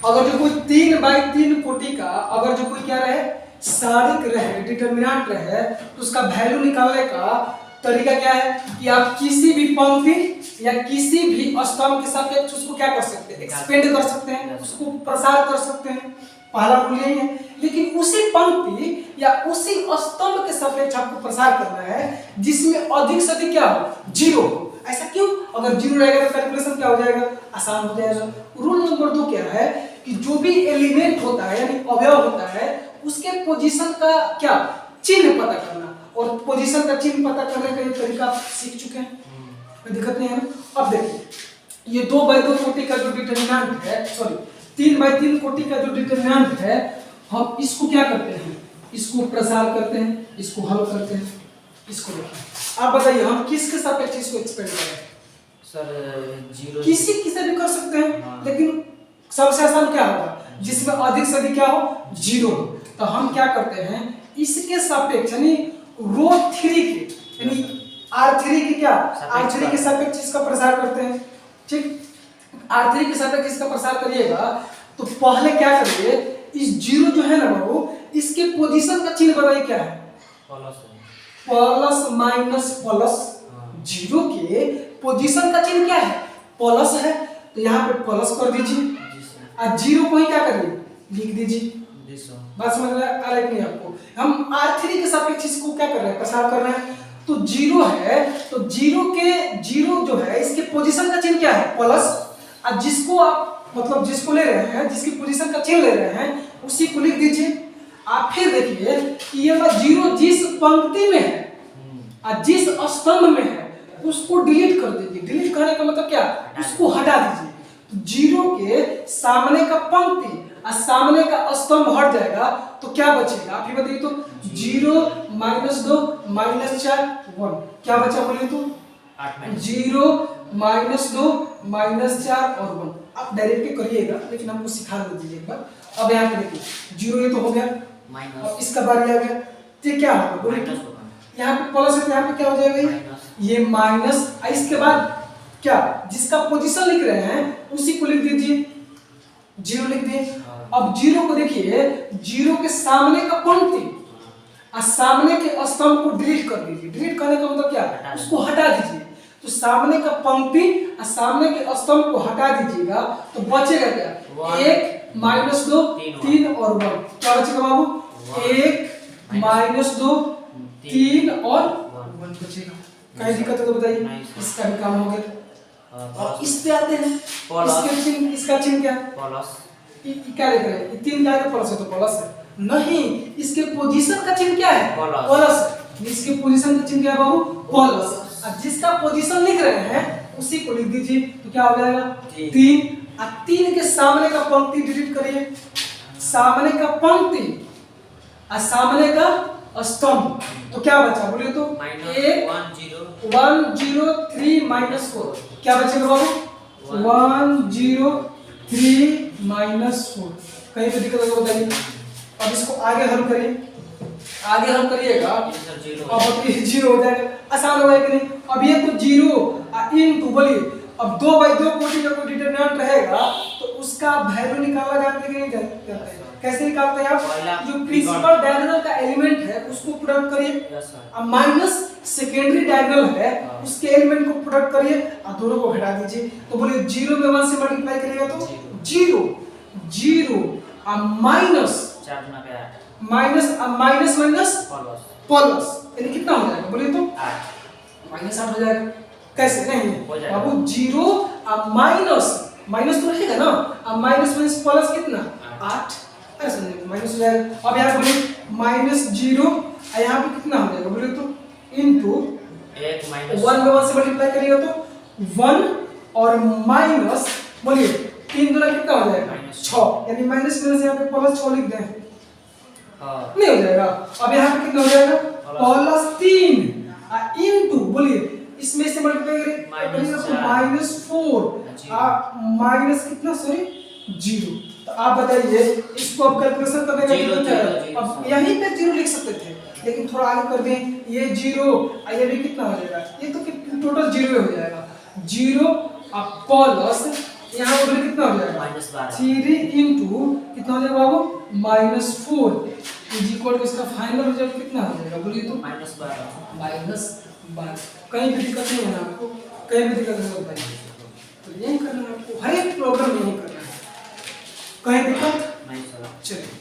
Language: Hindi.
अगर जो कोई 3/3 कोटि का अगर जो कोई क्या रहे सारिक रहे डिटरमिनेंट रहे तो उसका वैल्यू निकालने का तरीका क्या है कि आप किसी भी पंक्ति या किसी भी स्तंभ के सापेक्ष उसको क्या कर सकते हैं एक्सपेंड कर सकते हैं, उसको प्रसार कर सकते हैं। पहला रूल यही है। लेकिन उसी पंक्ति या उसी स्तंभ के सापेक्ष आपको प्रसार करना है जिसमें अधिक से अधिक क्या हो जीरो। ऐसा क्यों? अगर जीरो रहेगा तो कैलकुलेशन क्या हो जाएगा आसान हो जाएगा। रूल नंबर 2 क्या है कि जो भी एलिमेंट होता है यानी अवयव होता है उसके पोजीशन का क्या चिन्ह पता करना, और पोजीशन का चिन्ह पता करने का ये तरीका आप सीख चुके हैं, कोई दिक्कत नहीं है ना। अब देखिए ये 2/2 कोटि का जो डिटरमिनेंट है, सॉरी 3/3 कोटि का जो डिटरमिनेंट है, हम इसको क्या करते हैं, इसको प्रसार करते हैं, इसको हल करते हैं। इसको देखिए आप बताइए हम किसके सापेक्ष इसको एक्सपेंड करें? सर जीरो किसी भी कर सकते हैं। हाँ। लेकिन सबसे आसान क्या होगा जिसमें अधिक से अधिक क्या हो जीरो। तो हम क्या करते हैं इसके सापेक्ष यानी रो 3 के यानी R3 के क्या R3 के सापेक्ष इसका प्रसार करते हैं। ठीक R3 के सापेक्ष इसका प्रसार करिएगा तो पहले क्या करिए इस जीरो जो है ना बाबू इसके पोजीशन का चिन्ह बताइए क्या है? Plus minus plus. जीरो के पोजीशन का चिन्ह क्या है? प्लस है, तो यहाँ पे प्लस कर दीजिए और जीरो को ही क्या करिए लिख दीजिए। बात समझ में आ रहा है कि नहीं आपको? हम R3 के सापेक्ष इसको क्या कर रहे हैं प्रसार कर रहे हैं। तो जीरो है तो जीरो जो है इसके पोजीशन का चिन्ह क्या है? प्लस। और जिसको आप मतलब जिसको ले रहे हैं जिसकी पोजीशन का चिन्ह ले रहे हैं उसी को लिख दीजिए। आप फिर देखिए कि ये वाला जीरो जिस पंक्ति में है और जिस स्तंभ में है उसको डिलीट कर दीजिए। डिलीट करने का मतलब क्या? उसको हटा दीजिए। तो जीरो के सामने का पंक्ति और सामने का स्तंभ हट जाएगा तो क्या बचेगा आप ही बताइए। तो 0 -2 -4 1 क्या बचा बोलिए तो 0 -2 -4 और 1। आप डायरेक्ट करिएगा लेकिन हमको सिखा दीजिए एक बार। अब यहाँ पे देखिए जीरो ये तो हो गया और इसका बारी आ गया तो क्या होगा बोलिए तो यहाँ पे प्लस है तो यहाँ पे क्या हो जाएगा ये माइनस। इसके बाद क्या जिसका पोजीशन लिख रहे हैं उसी को लिख दीजिए, जीरो लिख दिए। अब जीरो को देखिए जीरो के सामने का पंक्ति और सामने के स्तंभ को डिलीट कर दीजिए। डिलीट करने का मतलब क्या उसको हटा दीजिए। तो सामने का पंक्ति और सामने के स्तंभ को हटा दीजिएगा तो बचेगा क्या 1 -2 3 और 1 क्या बचेगा बाबू 1 -2 3 और 1 बचेगा। कहीं दिक्कत है तो बताइए। इसका भी काम हो गया। और इस पे आते हैं इसका चिन्ह क्या है प्लस। क्या लिख रहे हैं 3 क्या है प्लस है तो प्लस है नहीं। इसके पोजीशन का चिन्ह क्या है प्लस। इसके पोजीशन का चिन्ह क्या है बाबू प्लस। और जिसका पोजीशन लिख रहे हैं उसी को लिख दीजिए तो क्या हो जाएगा 3 और 3 के सामने का पंक्ति डिलीट करिए। सामने का पंक्ति और सामने का स्तंभ तो क्या बचा बोलिए तो 1 0 3 -4 क्या बचेगा बाबू 1 0 3 -4। कहीं पे दिक्कत हो बताइए। अब इसको आगे हल करिए। आगे हल करिएगा अब जीरो हो जाएगा। आसान होगा कि नहीं। अब ये तो जीरो इनटू बोलिए अब 2/2 कोटि का कोई डिटरमिनेंट रहेगा तो उसका वैल्यू निकाला जाता है कि नहीं जाता है? कैसे निकालते हैं आप? जो प्रिंसिपल डायगोनल का एलिमेंट है उसको प्रोडक्ट करिए और माइनस सेकेंडरी डायगोनल है उसके एलिमेंट को प्रोडक्ट करिए और दोनों को घटा दीजिए। तो बोलिए 0 में 1 से मल्टीप्लाई करिएगा तो 0 और माइनस प्लस यानी कितना हो जाएगा बोलिए तो -8 हो जाएगा। कैसे नहीं बाबू 0 और माइनस तो रहेगा ना और माइनस प्लस कितना 8 ऐसा नहीं माइनस हो जाएगा। अब यहाँ बोलिए -0 और यहाँ पे कितना हो जाएगा बोलिए तो इनटू 1 में 1 से मल्टीप्लाई करिएगा तो 1 और माइनस बोलिए 3 दूना कितना हो जाएगा 6 यानी माइनस में से यहाँ पे प्लस 6 लिख दें नहीं हो जाएगा। अब यहाँ पे कितना हो जाएगा +3 इनटू बोलिए इसमें से मल्टीप्लाई करेंगे तो -4 माइनस कितना सॉरी 0। तो आप बताइए इसको अब कैलकुलेशन करने का कितना है? अब यहीं पे 0 लिख सकते थे लेकिन थोड़ा आगे कर दें ये 0 और ये भी कितना हो जाएगा ये तो टोटल 0 हो जाएगा 0 और प्लस यहाँ पर वैल्यू कितना हो जाएगा -12 3 इंटू कितना हो जाएगा बाबू -4 इज इक्वल टू इसका फाइनल रिजल्ट कितना हो जाएगा बोलिए तो -12 कहीं भी दिक्कत नहीं है ना आपको कहीं भी दिक्कत नहीं होता है तो यही करना है आपको हर एक प्रॉब्लम यही करना है कहीं दिक्कत नहीं सर चलिए